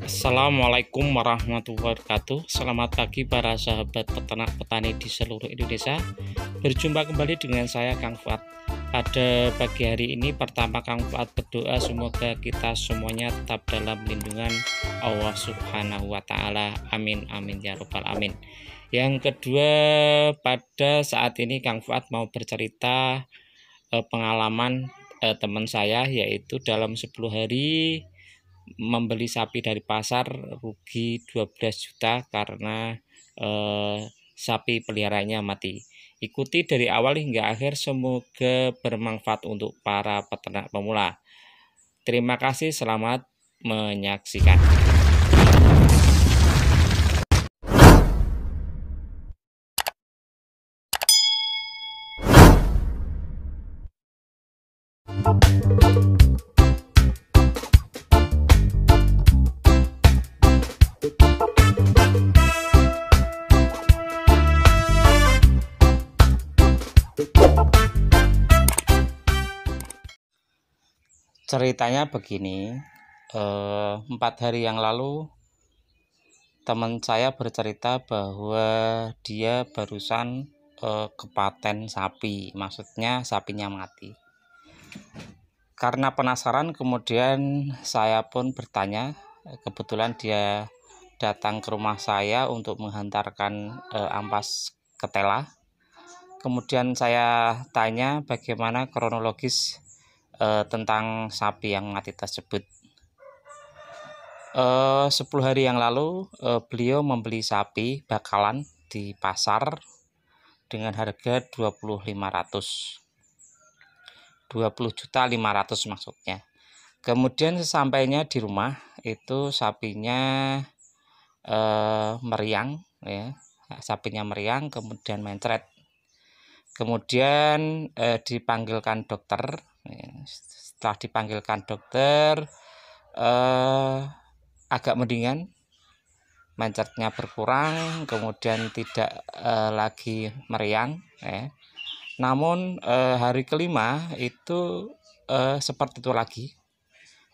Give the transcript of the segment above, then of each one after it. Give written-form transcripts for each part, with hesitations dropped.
Assalamualaikum warahmatullahi wabarakatuh. Selamat pagi para sahabat peternak petani di seluruh Indonesia. Berjumpa kembali dengan saya Kang Fuad. Pada pagi hari ini pertama Kang Fuad berdoa semoga kita semuanya tetap dalam lindungan Allah Subhanahu wa taala. Amin amin ya rabbal alamin. Yang kedua, pada saat ini Kang Fuad mau bercerita pengalaman teman saya, yaitu dalam 10 hari membeli sapi dari pasar rugi 12 juta karena sapi peliharaannya mati. Ikuti dari awal hingga akhir, semoga bermanfaat untuk para peternak pemula. Terima kasih, selamat menyaksikan. Ceritanya begini, 4 hari yang lalu teman saya bercerita bahwa dia barusan kepaten sapi, maksudnya sapinya mati. Karena penasaran, kemudian saya pun bertanya. Kebetulan dia datang ke rumah saya untuk menghantarkan ampas ketela. Kemudian saya tanya bagaimana kronologis tentang sapi yang mati tersebut. 10 hari yang lalu beliau membeli sapi bakalan di pasar dengan harga 20.500 maksudnya. Kemudian sesampainya di rumah itu sapinya meriang, ya, sapinya meriang, kemudian mencret. Kemudian dipanggilkan dokter. Setelah dipanggilkan dokter, agak mendingan, mencretnya berkurang, kemudian tidak lagi meriang. Namun hari kelima itu seperti itu lagi,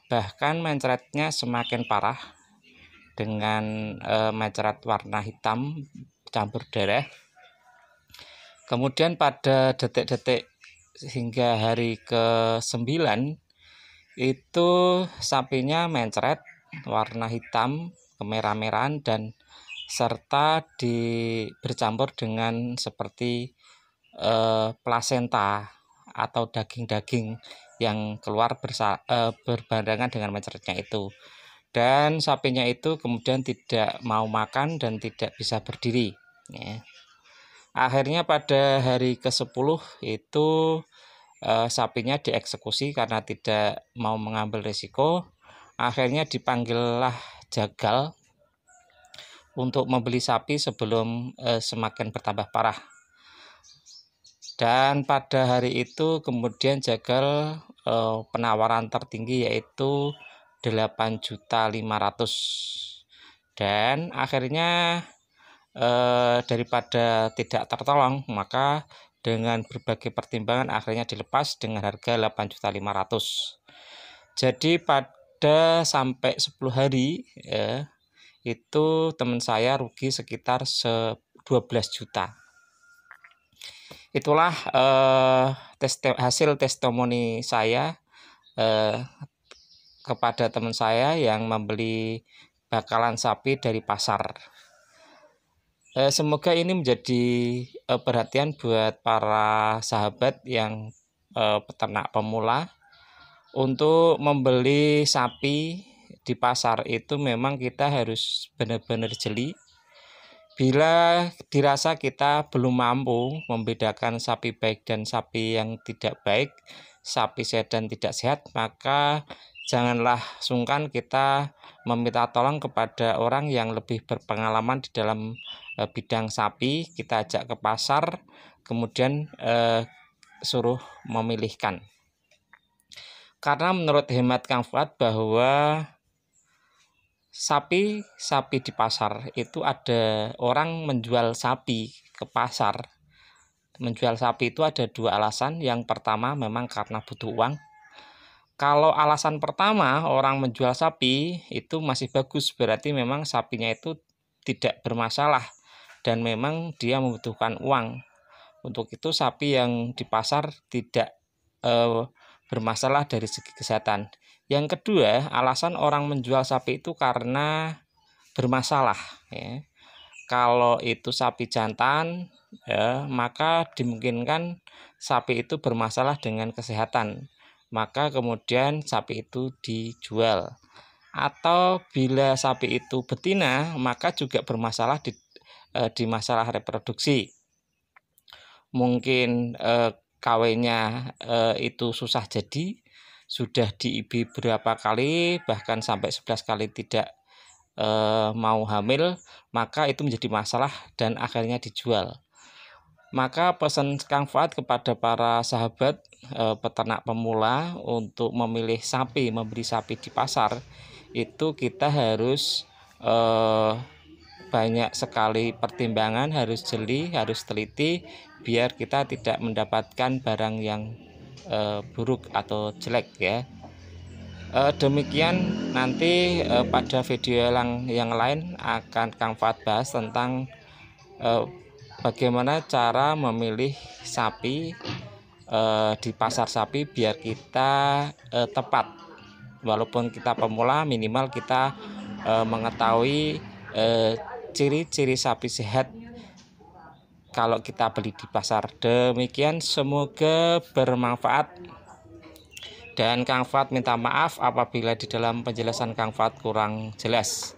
bahkan mencretnya semakin parah dengan mencret warna hitam campur darah. Kemudian pada detik-detik hingga hari ke-9 itu sapinya mencret warna hitam kemerah-merahan dan serta bercampur dengan seperti plasenta atau daging-daging yang keluar berbarengan dengan mencretnya itu. Dan sapinya itu kemudian tidak mau makan dan tidak bisa berdiri, ya. Akhirnya pada hari ke-10 itu sapinya dieksekusi karena tidak mau mengambil risiko. Akhirnya dipanggillah jagal untuk membeli sapi sebelum semakin bertambah parah. Dan pada hari itu kemudian jagal penawaran tertinggi yaitu 8.500.000. Dan akhirnya daripada tidak tertolong, maka dengan berbagai pertimbangan akhirnya dilepas dengan harga 8.500.000. Jadi pada sampai 10 hari itu teman saya rugi sekitar 12 juta. Itulah hasil testimoni saya kepada teman saya yang membeli bakalan sapi dari pasar. Semoga ini menjadi perhatian buat para sahabat yang peternak pemula. Untuk membeli sapi di pasar itu memang kita harus benar-benar jeli. Bila dirasa kita belum mampu membedakan sapi baik dan sapi yang tidak baik, sapi sehat dan tidak sehat, maka janganlah sungkan kita meminta tolong kepada orang yang lebih berpengalaman di dalam bidang sapi. Kita ajak ke pasar, kemudian suruh memilihkan. Karena menurut hemat Kang Fuad bahwa sapi di pasar itu ada orang menjual sapi ke pasar. Menjual sapi itu ada 2 alasan. Yang pertama memang karena butuh uang. Kalau alasan pertama orang menjual sapi itu masih bagus, berarti memang sapinya itu tidak bermasalah dan memang dia membutuhkan uang. Untuk itu sapi yang di pasar tidak bermasalah dari segi kesehatan. Yang kedua, alasan orang menjual sapi itu karena bermasalah, ya. Kalau itu sapi jantan, ya, maka dimungkinkan sapi itu bermasalah dengan kesehatan, maka kemudian sapi itu dijual. Atau bila sapi itu betina, maka juga bermasalah di masalah reproduksi. Mungkin kawinnya itu susah jadi, sudah di-IB berapa kali, bahkan sampai 11 kali tidak mau hamil, maka itu menjadi masalah dan akhirnya dijual. Maka pesan Kang Fuad kepada para sahabat peternak pemula untuk memilih sapi, membeli sapi di pasar, itu kita harus banyak sekali pertimbangan, harus jeli, harus teliti, biar kita tidak mendapatkan barang yang buruk atau jelek, ya. Demikian, nanti pada video yang lain akan Kang Fuad bahas tentang bagaimana cara memilih sapi di pasar sapi biar kita tepat. Walaupun kita pemula, minimal kita mengetahui ciri-ciri sapi sehat kalau kita beli di pasar. Demikian, semoga bermanfaat. Dan Kang Fuad minta maaf apabila di dalam penjelasan Kang Fuad kurang jelas.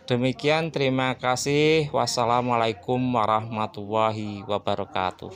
Demikian, terima kasih. Wassalamualaikum warahmatullahi wabarakatuh.